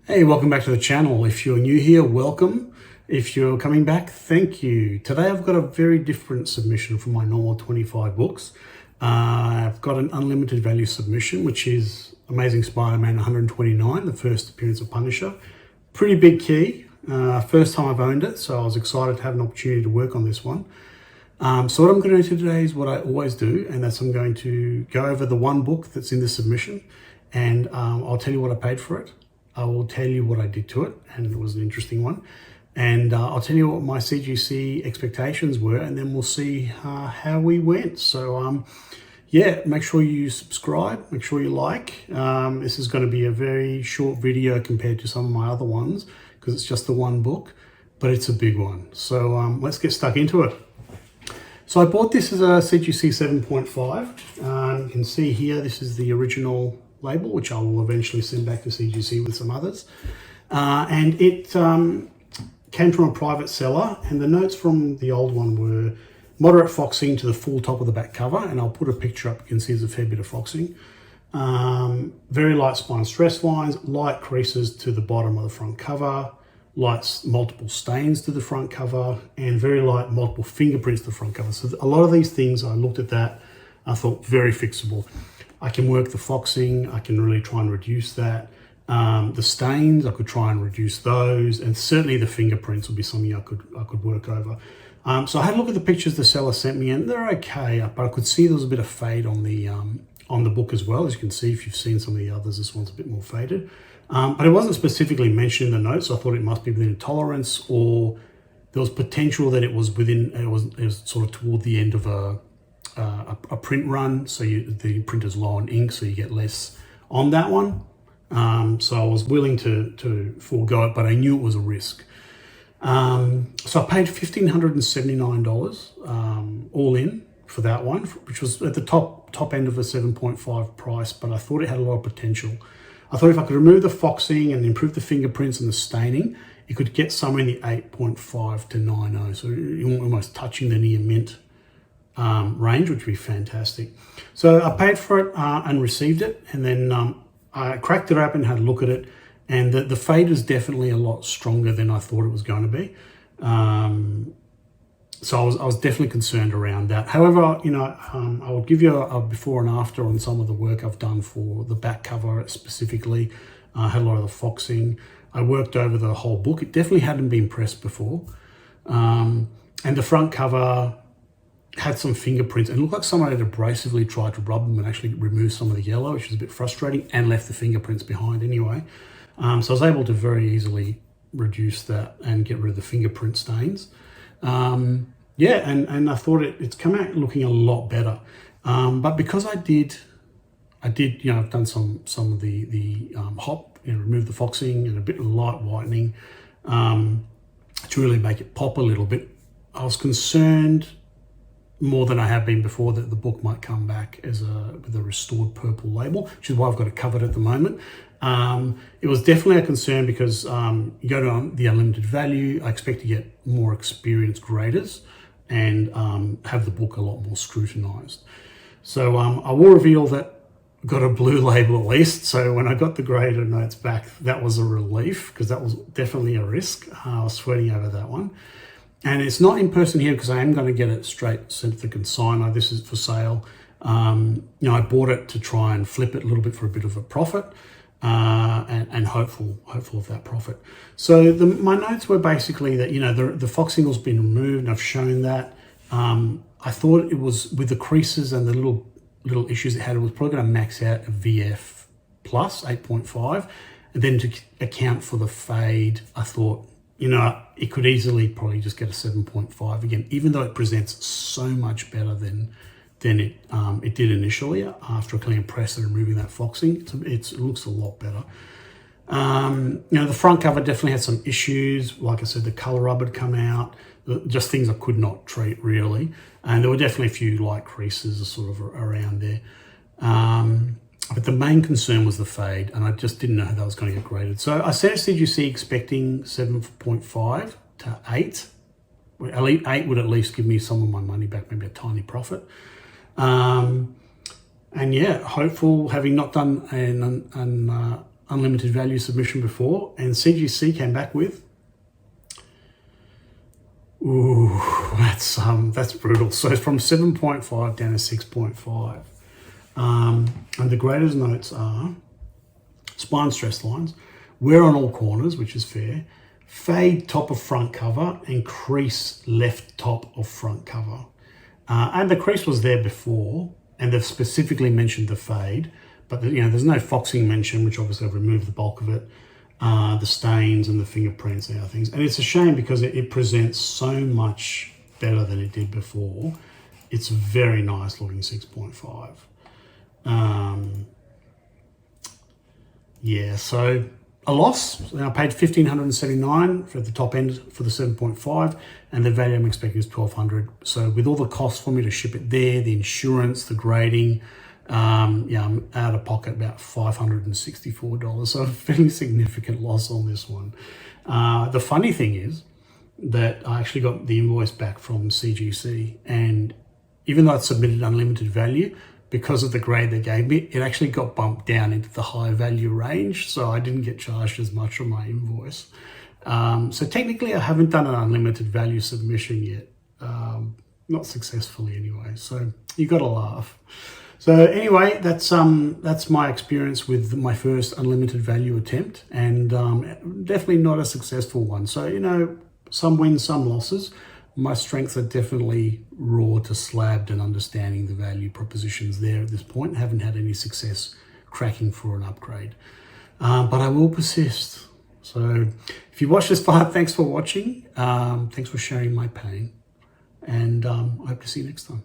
Hey, welcome back to the channel. If you're new here, welcome. If you're coming back, thank you. Today I've got a very different submission from my normal 25 books. I've got an unlimited value submission, which is Amazing Spider-Man 129, the first appearance of Punisher. Pretty big key. First time I've owned it, so I was excited to have an opportunity to work on this one. So what I'm going to do today is what I always do, and that's I'm going to go over the one book that's in the submission, and I'll tell you what I paid for it. I will tell you what I did to it, and it was an interesting one. And I'll tell you what my CGC expectations were, and then we'll see how we went. So yeah, make sure you subscribe, make sure you like. This is going to be a very short video compared to some of my other ones, because it's just the one book, but it's a big one. So let's get stuck into it. So I bought this as a CGC 7.5. You can see here, this is the original label, which I will eventually send back to CGC with some others. And it came from a private seller, and the notes from the old one were moderate foxing to the full top of the back cover, and I'll put a picture up. You can see there's a fair bit of foxing. Very light spine stress lines, light creases to the bottom of the front cover, light multiple stains to the front cover, and very light multiple fingerprints to the front cover. So a lot of these things, I looked at that, I thought very fixable. I can work the foxing, I can really try and reduce that. The stains, I could try and reduce those, and certainly the fingerprints would be something I could work over. So I had a look at the pictures the seller sent me, and they're okay, but I could see there was a bit of fade on the book as well. As you can see, if you've seen some of the others, this one's a bit more faded. But it wasn't specifically mentioned in the notes, so I thought it must be within a tolerance, or there was potential that it was within, it was sort of toward the end of a print run, so the printer's low on ink, so you get less on that one. So I was willing to forego it, but I knew it was a risk. So I paid $1,579 all in for that one, which was at the top end of a 7.5 price, but I thought it had a lot of potential. I thought if I could remove the foxing and improve the fingerprints and the staining, it could get somewhere in the 8.5 to 9.0, so you're almost touching the near mint range, which would be fantastic. So I paid for it and received it, and then I cracked it open, had a look at it, and the fade is definitely a lot stronger than I thought it was going to be. So I was definitely concerned around that. However, you know, I will give you a before and after on some of the work I've done for the back cover specifically. I had a lot of the foxing. I worked over the whole book. It definitely hadn't been pressed before. And the front cover had some fingerprints, and it looked like someone had abrasively tried to rub them and actually remove some of the yellow, which was a bit frustrating, and left the fingerprints behind anyway. So I was able to very easily reduce that and get rid of the fingerprint stains. Yeah, and I thought it's come out looking a lot better. But because I did, you know, I've done some of the hop, you know, remove the foxing and a bit of light whitening to really make it pop a little bit. I was concerned more than I have been before that the book might come back as with a restored purple label, which is why I've got it covered at the moment. It was definitely a concern because you go to the unlimited value, I expect to get more experienced graders and have the book a lot more scrutinized. So I will reveal that I got a blue label at least. So when I got the grader notes back, that was a relief, because that was definitely a risk. I was sweating over that one. And it's not in person here because I am going to get it straight sent to the consignor. This is for sale. You know, I bought it to try and flip it a little bit for a bit of a profit, and hopeful of that profit. So my notes were basically that, you know, the foxing has been removed, and I've shown that. I thought it was, with the creases and the little issues it had, it was probably going to max out a VF plus 8.5, and then to account for the fade, I thought, you know, it could easily probably just get a 7.5 again, even though it presents so much better than it did initially after a clean press and removing that foxing. It looks a lot better. You know, the front cover definitely had some issues. Like I said, the color rub had come out, just things I could not treat really. And there were definitely a few light creases sort of around there. But the main concern was the fade, and I just didn't know how that was going to get graded. So I set a CGC expecting 7.5 to 8. At least 8 would at least give me some of my money back, maybe a tiny profit. And yeah, hopeful, having not done an unlimited value submission before, and CGC came back with, ooh, that's brutal. So it's from 7.5 down to 6.5. And the graders notes are spine stress lines, wear on all corners, which is fair, fade top of front cover, and crease left top of front cover. And the crease was there before, and they've specifically mentioned the fade, but there's no foxing mention, which obviously I've removed the bulk of it. The stains and the fingerprints and other things. And it's a shame because it presents so much better than it did before. It's very nice looking 6.5. Yeah, so a loss. I paid $1,579 for the top end for the 7.5, and the value I'm expecting is $1,200. So with all the costs for me to ship it there, the insurance, the grading, I'm out of pocket about $564. So a fairly significant loss on this one. The funny thing is that I actually got the invoice back from CGC, and even though it's submitted unlimited value, because of the grade they gave me, it actually got bumped down into the high value range. So I didn't get charged as much on my invoice. So technically I haven't done an unlimited value submission yet. Not successfully anyway. So you got to laugh. So anyway, that's my experience with my first unlimited value attempt, and definitely not a successful one. So, some wins, some losses. My strengths are definitely raw to slabbed and understanding the value propositions there at this point. Haven't had any success cracking for an upgrade, but I will persist. So if you watched this far, thanks for watching. Thanks for sharing my pain, and I hope to see you next time.